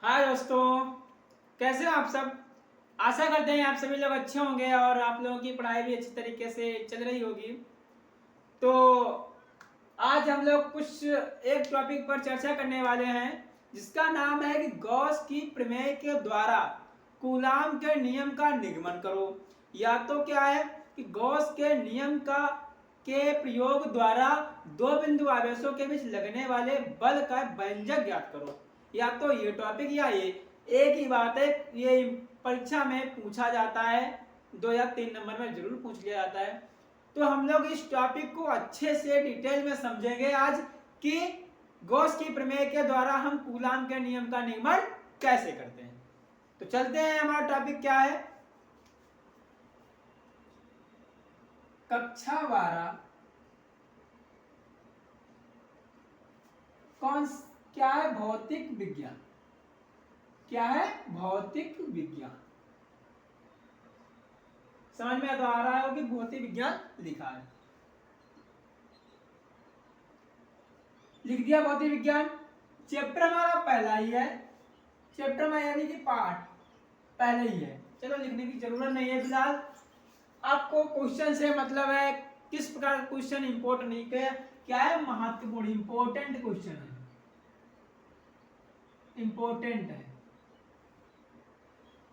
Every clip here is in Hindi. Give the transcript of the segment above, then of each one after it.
हाय दोस्तों, कैसे हो आप सब। आशा करते हैं आप सभी लोग अच्छे होंगे और आप लोगों की पढ़ाई भी अच्छी तरीके से चल रही होगी। तो आज हम लोग कुछ एक टॉपिक पर चर्चा करने वाले हैं जिसका नाम है कि गॉस की प्रमेय के द्वारा कूलाम के नियम का निगमन करो। या तो क्या है कि गॉस के नियम का के प्रयोग द्वारा दो बिंदु आवेशों के बीच लगने वाले बल का व्यंजक ज्ञात करो। या तो ये टॉपिक या ये एक ही बात है, ये परीक्षा में पूछा जाता है, 2 या 3 नंबर में जरूर पूछ लिया जाता है। तो हम लोग इस टॉपिक को अच्छे से डिटेल में समझेंगे आज कि गॉस की प्रमेय के द्वारा हम कूलाम के नियम का निगमन कैसे करते हैं। तो चलते हैं, हमारा टॉपिक क्या है। कक्षा 12 कौन क्या है? भौतिक विज्ञान। क्या है? भौतिक विज्ञान। समझ में तो आ रहा है कि भौतिक विज्ञान लिखा है, लिख दिया भौतिक विज्ञान। चैप्टर हमारा पहला ही है, चैप्टर में यानी कि पार्ट पहले ही है, चलो लिखने की जरूरत नहीं है फिलहाल। आपको क्वेश्चन से मतलब है किस प्रकार का क्वेश्चन इंपॉर्टेंट नहीं क्या है, महत्वपूर्ण इंपॉर्टेंट क्वेश्चन है, इंपॉर्टेंट है।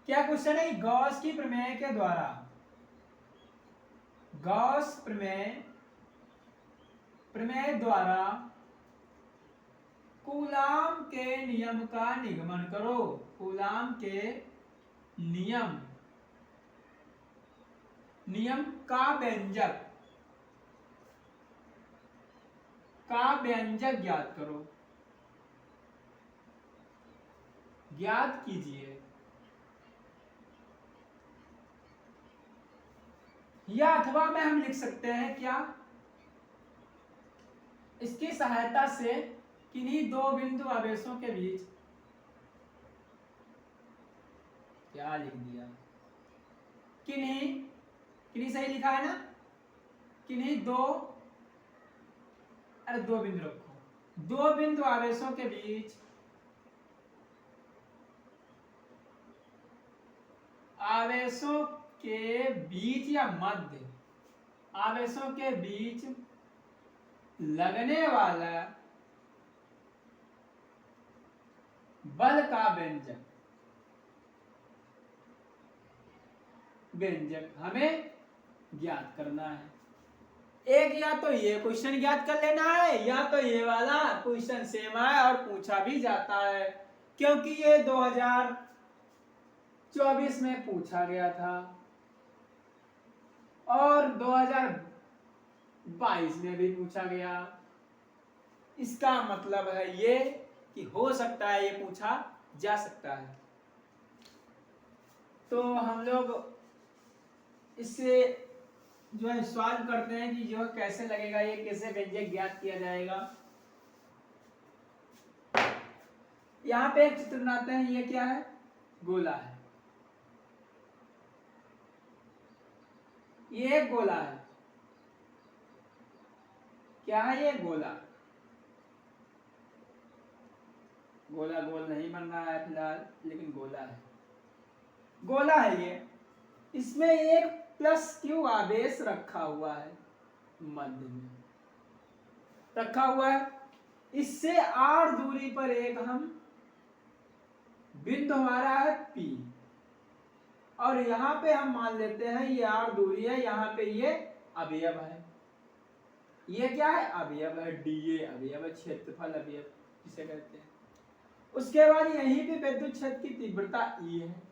क्या क्वेश्चन है? गॉस की प्रमेय के द्वारा, गॉस प्रमेय द्वारा कूलाम के नियम का निगमन करो। कूलाम के नियम का व्यंजक ज्ञात करो, ज्ञात कीजिए। या अथवा में हम लिख सकते हैं क्या, इसकी सहायता से किन्हीं दो बिंदु आवेशों के बीच, क्या लिख दिया, किन्हीं सही लिखा है ना, किन्हीं दो बिंदु रखो, दो बिंदु आवेशों के बीच, आवेशों के बीच या मध्य, आवेशों के बीच लगने वाला बल का व्यंजक हमें ज्ञात करना है। एक या तो ये क्वेश्चन ज्ञात कर लेना है या तो ये वाला क्वेश्चन सेम है और पूछा भी जाता है, क्योंकि ये 2024 में पूछा गया था और 2022 में भी पूछा गया। इसका मतलब है ये कि हो सकता है ये पूछा जा सकता है। तो हम लोग इससे जो है सवाल करते हैं कि जो कैसे लगेगा, ये कैसे व्यंजक ज्ञात किया जाएगा। यहाँ पे एक चित्र बनाते हैं, ये क्या है? गोला है, ये एक गोला है। क्या है ये? गोला। गोला गोल नहीं बन रहा है फिलहाल, लेकिन गोला है, गोला है ये। इसमें एक प्लस क्यू आवेश रखा हुआ है, मध्य में रखा हुआ है। इससे r दूरी पर एक हम बिंदु हमारा है P, और यहां पे हम मान लेते हैं ये r दूरी है, यहां पे ये अवयव है। ये क्या है? अवयव है, dA अवयव है, क्षेत्रफल अवयव जिसे कहते हैं। उसके बाद यहीं पे विद्युत क्षेत्र की तीव्रता E है।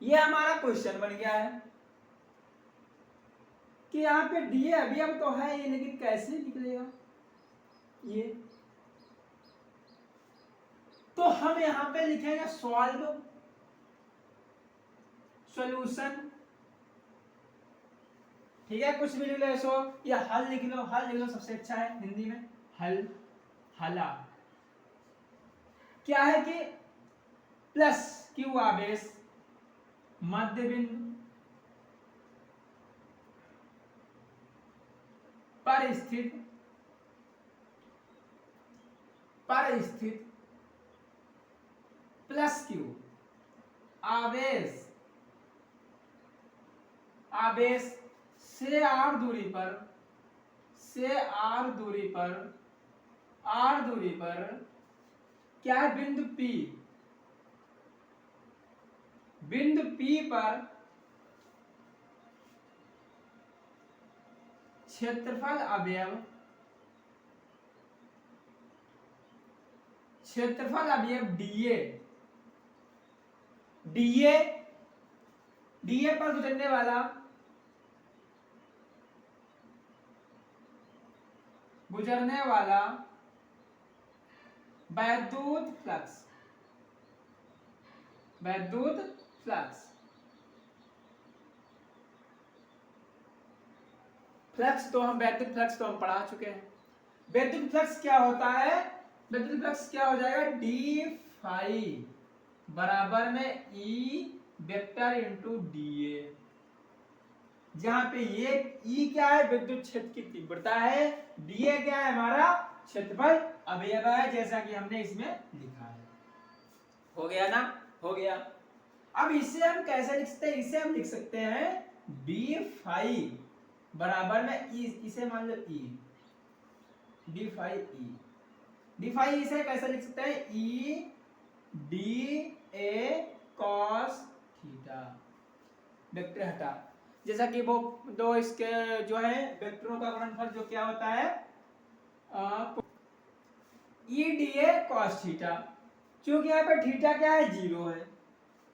ये हमारा क्वेश्चन बन गया है कि यहाँ पे dA अवयव तो है ये, लेकिन कैसे निकलेगा ये। तो हम यहाँ पे लिखेंगे सॉल्यूशन, ठीक है, कुछ भी लिख लो सो, या हल लिख लो, हल लिख लो सबसे अच्छा है हिंदी में, हल, हला। क्या है कि प्लस क्यू आवेश मध्य बिंदु पर स्थित पर स्थित प्लस क्यू आवेश से आर दूरी पर क्या है, बिंदु P पर क्षेत्रफल अवयव डीए पर गुजरने वाला वैद्युत फ्लक्स तो हम वैद्युत फ्लक्स तो हम पढ़ा चुके हैं। वैद्युत फ्लक्स क्या होता है, वैद्युत फ्लक्स क्या हो जाएगा, डी फाई बराबर में E vector into D A, जहां पे ये ई क्या है, विद्युत क्षेत्र की तीव्रता है, डी ए क्या है, हमारा क्षेत्रफल अवयव है, जैसा कि हमने इसमें लिखा है। हो गया ना, हो गया। अब इसे हम कैसे लिख सकते हैं, इसे हम लिख सकते हैं डी फाई बराबर में ई, इसे मान लो ई, डी फाई इसे कैसे लिख सकते हैं, ई डी ए कॉस थीटा, वेक्टर हटा, जैसा कि वो दो इसके जो है वेक्टरों का गुणनफल जो क्या होता है, ई डी ए कॉस थीटा, क्योंकि यहाँ पे थीटा क्या है, 0 है,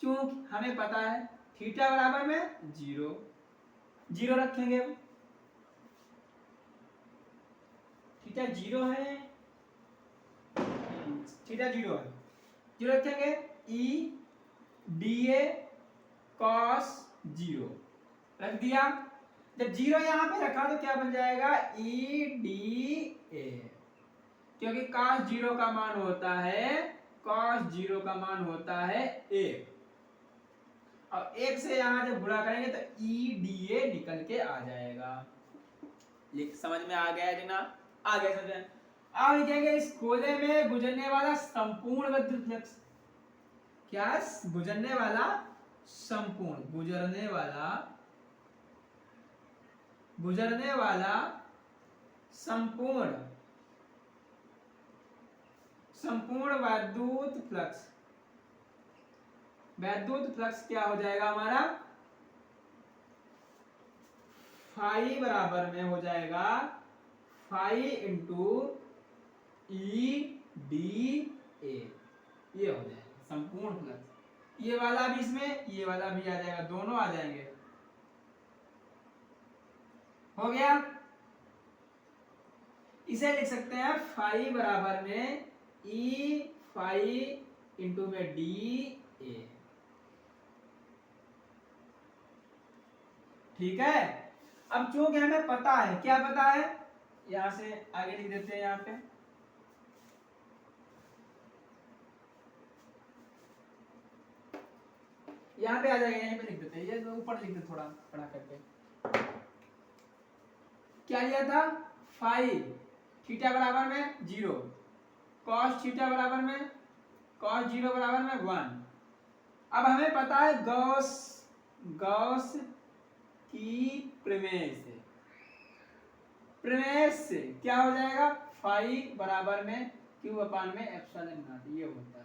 क्योंकि हमें पता है थीटा बराबर में 0 रखेंगे, थीटा 0 है, थीटा 0 है, 0 रखेंगे, ई डी ए कॉस 0 रख दिया। जब 0 यहां पे रखा तो क्या बन जाएगा, ई डी ए, क्योंकि कॉस 0 का मान होता है, कॉस 0 का मान होता है 1, और 1 से यहां जब गुणा करेंगे तो ई डी ए निकल के आ जाएगा। समझ में आ गया है ना, आ गया समझ में। अब लिखेंगे इस गोले में गुजरने वाला संपूर्ण विद्युत फ्लक्स, क्या गुजरने वाला संपूर्ण वैद्युत फ्लक्स क्या हो जाएगा हमारा, फाई बराबर में हो जाएगा phi into E D A, ये हो जाएगा संपूर्ण फ्लक्स। ये वाला भी इसमें, ये वाला भी आ जाएगा, दोनों आ जाएंगे, हो गया। इसे लिख सकते हैं फाई बराबर में ई फाई इंटू में डी ए, ठीक है। अब चूंकि हमें पता है, क्या पता है, यहां से आगे लिख देते हैं, यहां पे आ जाएगा, यहीं पे लिख देते हैं, ये ऊपर लिख दे थोड़ा बड़ा करके। क्या लिया था, फाई थीटा बराबर में 0, कॉस थीटा बराबर में कॉस 0 बराबर में 1। अब हमें पता है गॉस की प्रमेय से क्या हो जाएगा, फाई बराबर में क्यू अपान में एप्सिलॉन नॉट, ये होता है।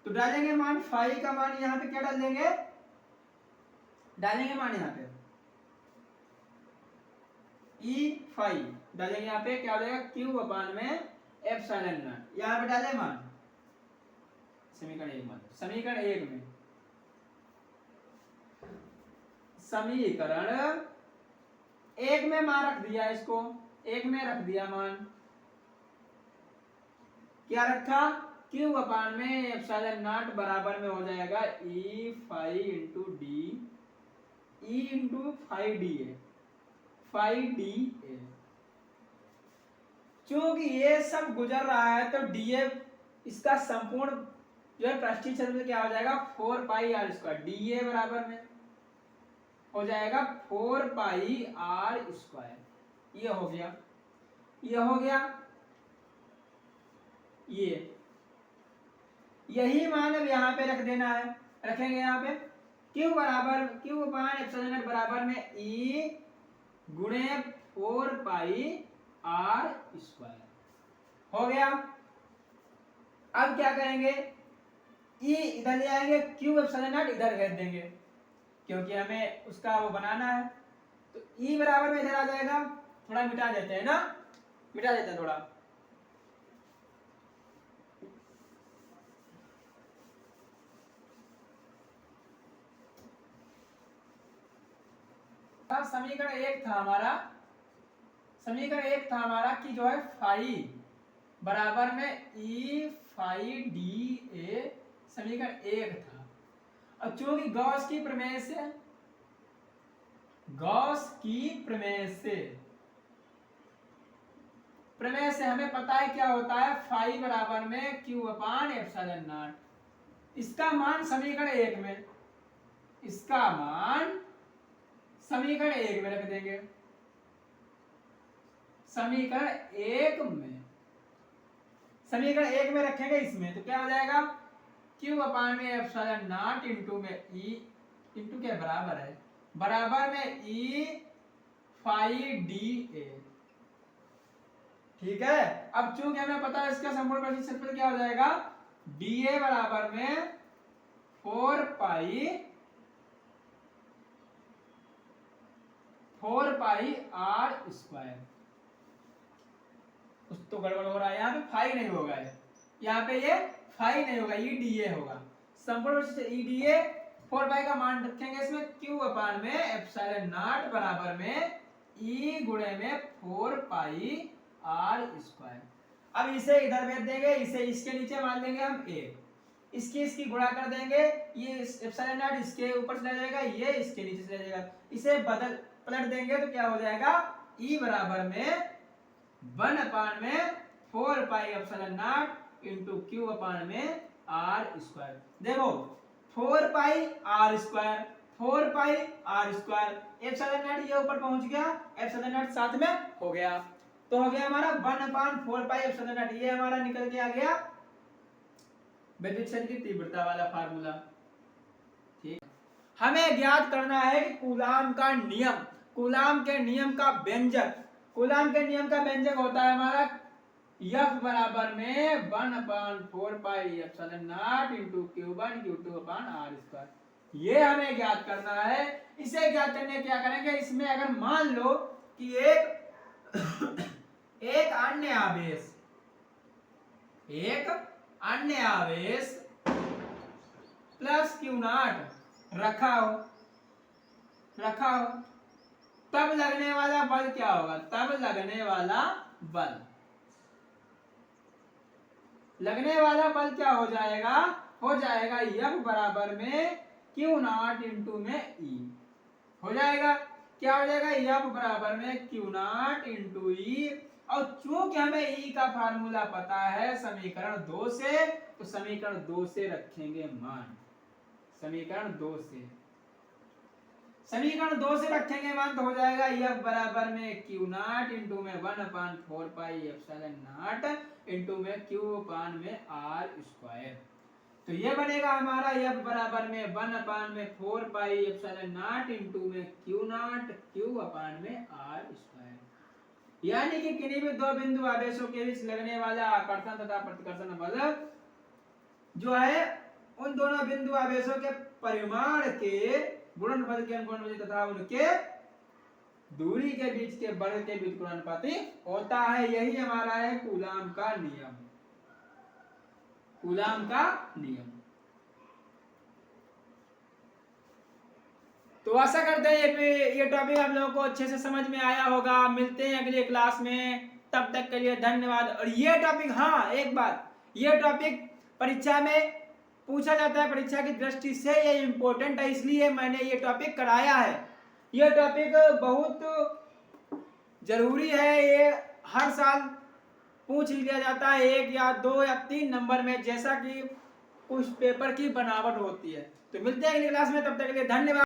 तो डालेंगे मान, फाई का मान यहां पे क्या डाल देंगे, डालेंगे मान यहाँ पे ई फाई डालेंगे, यहाँ पे क्या हो जाएगा, क्यू अपान में एप्सिलॉन नॉट, यहाँ पे डाले मान, समीकरण 1 में समीकरण 1 में मान रख दिया, इसको 1 में रख दिया मान, क्या रखा, क्यू अपान में एप्सिलॉन नॉट बराबर में हो जाएगा E phi into D, E into phi D A, क्योंकि ये सब गुजर रहा है तो डी ए इसका संपूर्ण जो है पृष्ठीय क्षेत्र क्या हो जाएगा, 4 pi R square, D A बराबर में हो जाएगा 4 पाई आर स्क्वायर, ये हो गया। ये हो गया, यही मान अब यहाँ पे रख देना है, रखेंगे यहाँ पे Q बराबर Q अपान एप्सिलॉन नॉट बराबर में E गुणे 4 पाई R स्क्वायर हो गया। अब क्या करेंगे, E इधर ले आएंगे, Q एप्सिलॉन नॉट इधर भेज देंगे क्योंकि हमें उसका वो बनाना है। तो E बराबर में इधर आ जाएगा, थोड़ा मिटा देते हैं ना, मिटा देते हैं थोड़ा। समीकरण एक था हमारा, समीकरण एक था हमारा कि जो है फाई बराबर में ई फाई डी ए, समीकरण एक था। अब चूंकि गॉस की प्रमेय से, गॉस की प्रमेय से हमें पता है क्या होता है, फाई बराबर में क्यू अपान एप्सिलॉन नॉट। इसका मान समीकरण एक में, इसका मान समीकरण एक में रख देंगे, समीकरण एक में, समीकरण एक में रखेंगे इसमें, तो क्या हो जाएगा, क्यू अपान में एप्सिलॉन नॉट इंटू में ई इंटू के बराबर है, बराबर में ई फाई डी ए। ठीक है। अब चूंकि हमें पता है इसका संपूर्ण प्रतिशत क्या हो जाएगा, डी ए बराबर में 4 पाई आर स्क्वायर। कुछ तो गड़बड़ हो रहा है, यहाँ पे फाई नहीं होगा, यहाँ पे ये फाई नहीं होगा, ई डी ए होगा। संपूर्ण ई डी ए 4 पाई का मान रखेंगे इसमें, क्यू अपान में एप्सिलॉन नॉट बराबर में ई गुणे में 4 पाई आर स्क्वायर। अब इसे इधर भेज देंगे, इसे इसके नीचे मान लेंगे हम ए, इसकी गुणा कर देंगे, ये एप्सिलॉन नॉट इसके ऊपर चला जाएगा, ये इसके नीचे चला जाएगा, इसे पलट देंगे तो क्या हो जाएगा, ई बराबर में 1 अपान में 4 pi epsilon not into Q upon में आर स्क्वायर। देखो 4 pi R square, 4 pi R square, epsilon not ये ऊपर पहुंच गया, एप्सिलॉन नॉट साथ में हो गया, तो हो गया हमारा 1 अपान 4 पाई एप्सिलॉन नॉट, ये हमारा निकल के आ गया विद्युत क्षेत्र की तीव्रता वाला फार्मूला। ठीक, हमें ज्ञात करना है कि कूलाम का नियम, कूलाम के नियम का व्यंजक, कूलाम के नियम का व्यंजक होता है हमारा F बराबर में 1 upon 4 pi epsilon not into Q1 Q2 upon R square. ये हमें ज्ञात करना है। इसे ज्ञात करने क्या करेंगे, इसमें अगर मान लो कि एक अन्य आवेश, एक अन्य आवेश प्लस क्यू नॉट रखा हो, तब लगने वाला बल क्या होगा, तब लगने वाला बल क्या हो जाएगा, F बराबर में क्यू नॉट इंटू में ई हो जाएगा। क्या हो जाएगा, F बराबर में क्यू नॉट इंटू ई, और चूंकि हमें ई का फार्मूला पता है समीकरण 2 से, तो समीकरण 2 से रखेंगे मान, समीकरण 2 से रखेंगे मान, तो हो जाएगा F बराबर में क्यू नॉट इंटू में 1 upon 4 pi epsilon not into में क्यू अपान में आर स्क्वायर। तो ये बनेगा हमारा F बराबर में 1 अपान में 4 पाई एप्सिलॉन नॉट इंटू में क्यू नॉट क्यू अपान में आर स्क्वायर। यानी कि किन्हीं भी दो बिंदु आवेशों के बीच लगने वाला आकर्षण तथा प्रतिकर्षण बल जो है, उन दोनों बिंदु आवेशों के परिमाण के गुणनफल के अनुपाती तथा उनके दूरी के बीच के बल के बीच गुणनफल होता है। यही हमारा है कूलाम का नियम, कूलाम का नियम। तो आशा करते हैं ये टॉपिक आप लोगों को अच्छे से समझ में आया होगा। मिलते हैं अगले क्लास में, तब तक के लिए धन्यवाद। और ये टॉपिक, हाँ एक बात, ये टॉपिक परीक्षा में पूछा जाता है, परीक्षा की दृष्टि से ये इम्पोर्टेंट है, इसलिए मैंने ये टॉपिक कराया है। ये टॉपिक बहुत जरूरी है, ये हर साल पूछ लिया जाता है 1 या 2 या 3 नंबर में, जैसा कि कुछ पेपर की बनावट होती है। तो मिलते हैं अगली क्लास में, तब तक के लिए धन्यवाद।